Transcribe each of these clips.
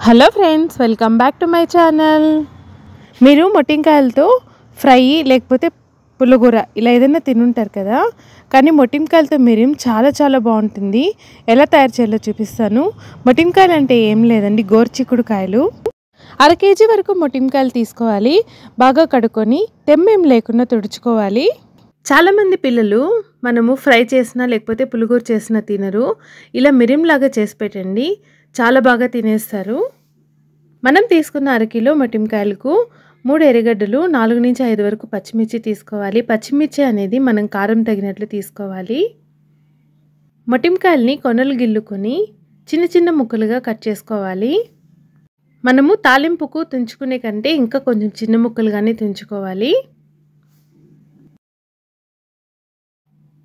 Hello friends, welcome back to my channel. మీరు మొట్టింకాయలతో fry లేకపోతే పుల్లగూర ఇలా ఏదైనా తినుంటారు కదా, కానీ మొట్టింకాయలతో మిరియం చాలా చాలా బాగుంటుంది. ఎలా తయారు చేయాలో చూపిస్తాను. మొట్టింకాయలు అంటే ఏం లేదండి, గోరుచిక్కుడుకాయలు. 1/2 కేజీ వరకు మొట్టింకాయలు తీసుకోవాలి. బాగా కడుక్కొని తెమ్మేం లేకుండా తుడుచుకోవాలి. చాలామంది పిల్లలు మనము ఫ్రై చేసినా లేకపోతే పులిగూర చేసినా తినరు. ఇలా మిరియంలాగా చేసి పెట్టండి, చాలా బాగా తినేస్తారు. మనం తీసుకున్న 1/2 కిలో మొట్టింకాయలకు 3 ఎర్రగడ్డలు, 4 నుంచి 5 వరకు పచ్చిమిర్చి తీసుకోవాలి. పచ్చిమిర్చి అనేది మనం కారం తగినట్లు తీసుకోవాలి. మొట్టింకాయల్ని కొనలు గిల్లుకొని చిన్న చిన్న ముక్కలుగా కట్ చేసుకోవాలి. మనము తాలింపుకు తుంచుకునే కంటే ఇంకా కొంచెం చిన్న ముక్కలుగానే తుంచుకోవాలి.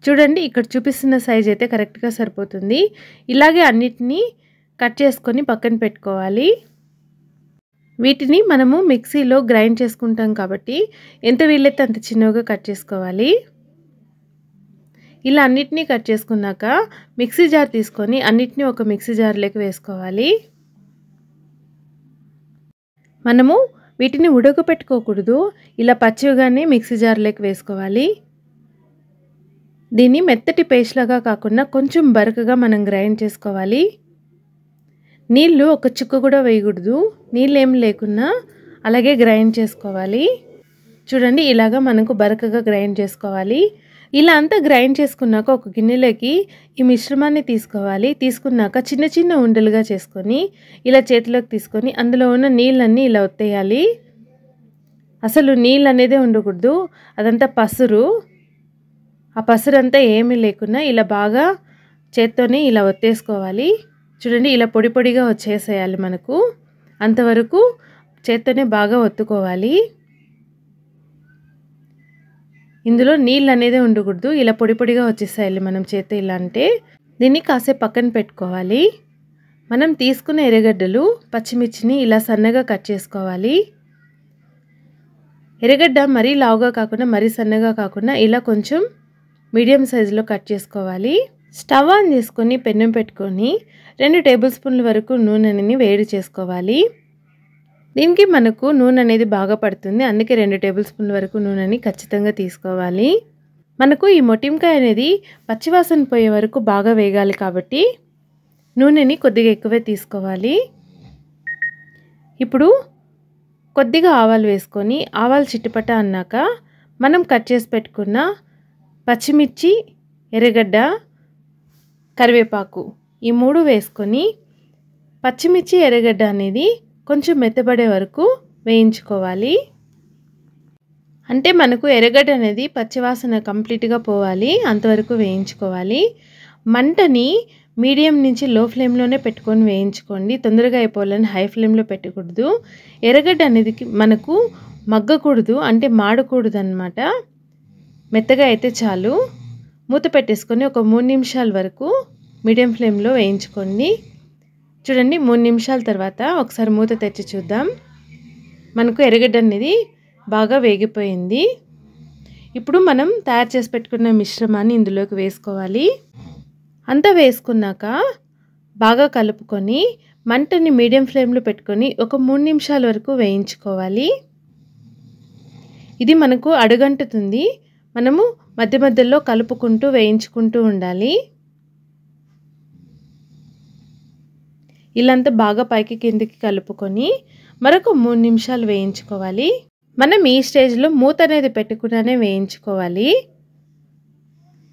చూడండి, ఇక్కడ చూపిస్తున్న సైజ్ అయితే కరెక్ట్గా సరిపోతుంది. ఇలాగే అన్నిటినీ కట్ చేసుకొని పక్కన పెట్టుకోవాలి. వీటిని మనము మిక్సీలో గ్రైండ్ చేసుకుంటాం కాబట్టి ఎంత వీలైతే అంత చిన్నగా కట్ చేసుకోవాలి. ఇలా అన్నిటినీ కట్ చేసుకున్నాక మిక్సీ జార్ తీసుకొని అన్నిటినీ ఒక మిక్సీ జార్లోకి వేసుకోవాలి. మనము వీటిని ఉడకపెట్టుకోకూడదు, ఇలా పచ్చిగానే మిక్సీ జార్లోకి వేసుకోవాలి. దీన్ని మెత్తటి పేస్ట్ లాగా కాకుండా కొంచెం బరకగా మనం గ్రైండ్ చేసుకోవాలి. నీళ్ళు ఒక చుక్క కూడా వేయకూడదు, నీళ్ళు ఏం లేకున్నా అలాగే గ్రైండ్ చేసుకోవాలి. చూడండి, ఇలాగా మనకు బరకగా గ్రైండ్ చేసుకోవాలి. ఇలా అంతా గ్రైండ్ చేసుకున్నాక ఒక గిన్నెలోకి ఈ మిశ్రమాన్ని తీసుకోవాలి. తీసుకున్నాక చిన్న చిన్న ఉండలుగా చేసుకొని ఇలా చేతిలోకి తీసుకొని అందులో ఉన్న నీళ్ళన్నీ ఇలా ఒత్తేయాలి. అసలు నీళ్ళు అనేదే ఉండకూడదు, అదంతా పసురు. ఆ పసురంతా ఏమీ లేకుండా ఇలా బాగా చేత్తోనే ఇలా ఒత్తేసుకోవాలి. చూడండి, ఇలా పొడి పొడిగా వచ్చేసేయాలి. మనకు అంతవరకు చేత్తోనే బాగా ఒత్తుకోవాలి. ఇందులో నీళ్ళు అనేది ఉండకూడదు, ఇలా పొడి పొడిగా వచ్చేసేయాలి మనం చేత్తో ఇలా అంటే. దీన్ని కాసేపు పక్కన పెట్టుకోవాలి. మనం తీసుకున్న ఎర్రగడ్డలు, పచ్చిమిర్చిని ఇలా సన్నగా కట్ చేసుకోవాలి. ఎర్రగడ్డ మరీ లావుగా కాకుండా మరీ సన్నగా కాకుండా ఇలా కొంచెం మీడియం సైజులో కట్ చేసుకోవాలి. స్టవ్ ఆన్ చేసుకొని పెనం పెట్టుకొని 2 టేబుల్ స్పూన్ల వరకు నూనెని వేడి చేసుకోవాలి. దీనికి మనకు నూనె అనేది బాగా పడుతుంది, అందుకే 2 టేబుల్ స్పూన్ల వరకు నూనెని ఖచ్చితంగా తీసుకోవాలి. మనకు ఈ మొట్టింకాయ అనేది పచ్చివాసన పోయే వరకు బాగా వేగాలి కాబట్టి నూనెని కొద్దిగా ఎక్కువే తీసుకోవాలి. ఇప్పుడు కొద్దిగా ఆవాలు వేసుకొని ఆవాలు చిట్టుపట అన్నాక మనం కట్ చేసి పెట్టుకున్న పచ్చిమిర్చి, ఎర్రగడ్డ, కరివేపాకు ఈ 3 వేసుకొని పచ్చిమిర్చి, ఎర్రగడ్డ అనేది కొంచెం మెత్తబడే వరకు వేయించుకోవాలి. అంటే మనకు ఎర్రగడ్డ అనేది పచ్చివాసన కంప్లీట్గా పోవాలి, అంతవరకు వేయించుకోవాలి. మంటని మీడియం నుంచి లో ఫ్లేమ్లోనే పెట్టుకొని వేయించుకోండి, తొందరగా అయిపోవాలని హై ఫ్లేమ్లో పెట్టకూడదు. ఎర్రగడ్డ అనేది మనకు మగ్గకూడదు, అంటే మాడకూడదు అన్నమాట. మెత్తగా అయితే చాలు. మూత పెట్టేసుకొని ఒక 3 నిమిషాల వరకు మీడియం ఫ్లేమ్లో వేయించుకోండి. చూడండి, 3 నిమిషాల తర్వాత ఒకసారి మూత తెచ్చి చూద్దాం. మనకు ఎర్రగడ్డ అనేది బాగా వేగిపోయింది. ఇప్పుడు మనం తయారు చేసి పెట్టుకున్న మిశ్రమాన్ని ఇందులోకి వేసుకోవాలి. అంతా వేసుకున్నాక బాగా కలుపుకొని మంటని మీడియం ఫ్లేమ్లో పెట్టుకొని ఒక 3 నిమిషాల వరకు వేయించుకోవాలి. ఇది మనకు అడుగంటుతుంది, మనము మధ్య మధ్యలో కలుపుకుంటూ వేయించుకుంటూ ఉండాలి. ఇలాంతా బాగా పైకి కిందికి కలుపుకొని మరొక 3 నిమిషాలు వేయించుకోవాలి. మనం ఈ స్టేజ్లో మూత అనేది పెట్టుకుండానే వేయించుకోవాలి.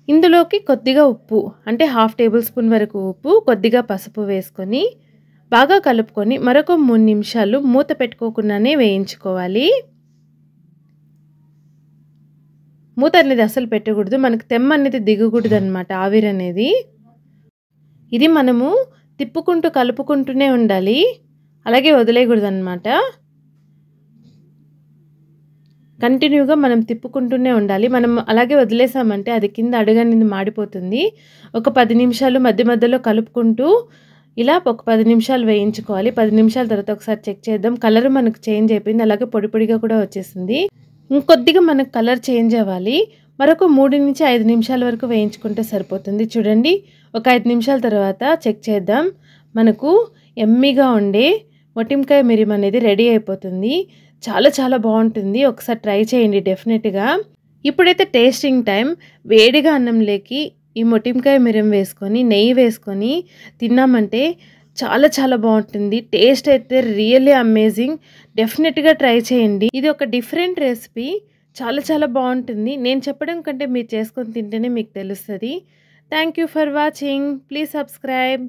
ఇందులోకి కొద్దిగా ఉప్పు, అంటే 1/2 టేబుల్ స్పూన్ వరకు ఉప్పు, కొద్దిగా పసుపు వేసుకొని బాగా కలుపుకొని మరొక 3 నిమిషాలు మూత పెట్టుకోకుండానే వేయించుకోవాలి. మూత అనేది అసలు పెట్టకూడదు, మనకు తెమ్మ అనేది దిగకూడదు అన్నమాట, ఆవిరి అనేది. ఇది మనము తిప్పుకుంటూ కలుపుకుంటూనే ఉండాలి, అలాగే వదిలేయకూడదు అన్నమాట. కంటిన్యూగా మనం తిప్పుకుంటూనే ఉండాలి. మనం అలాగే వదిలేసామంటే అది కింద అడుగనేది మాడిపోతుంది. ఒక 10 నిమిషాలు మధ్య మధ్యలో కలుపుకుంటూ ఇలా ఒక 10 నిమిషాలు వేయించుకోవాలి. 10 నిమిషాల తర్వాత ఒకసారి చెక్ చేద్దాం. కలర్ మనకు చేంజ్ అయిపోయింది, అలాగే పొడి పొడిగా కూడా వచ్చేసింది. ఇంకొద్దిగా మనకు కలర్ చేంజ్ అవ్వాలి. మరొక 3 నుంచి 5 నిమిషాల వరకు వేయించుకుంటే సరిపోతుంది. చూడండి, ఒక 5 నిమిషాల తర్వాత చెక్ చేద్దాం. మనకు ఎమ్మీగా ఉండే మొటిమకాయ మిరియం అనేది రెడీ అయిపోతుంది. చాలా చాలా బాగుంటుంది. ఒకసారి ట్రై చేయండి డెఫినెట్గా. ఇప్పుడైతే టేస్టింగ్ టైం. వేడిగా అన్నంలోకి ఈ మొటిమకాయ మిరియం వేసుకొని నెయ్యి వేసుకొని తిన్నామంటే చాలా చాలా బాగుంటుంది. టేస్ట్ అయితే రియల్లీ అమేజింగ్. డెఫినెట్గా ట్రై చేయండి. ఇది ఒక డిఫరెంట్ రెసిపీ. చాలా చాలా బాగుంటుంది. నేను చెప్పడం కంటే మీరు చేసుకొని తింటేనే మీకు తెలుస్తుంది. Thank you for watching. Please subscribe.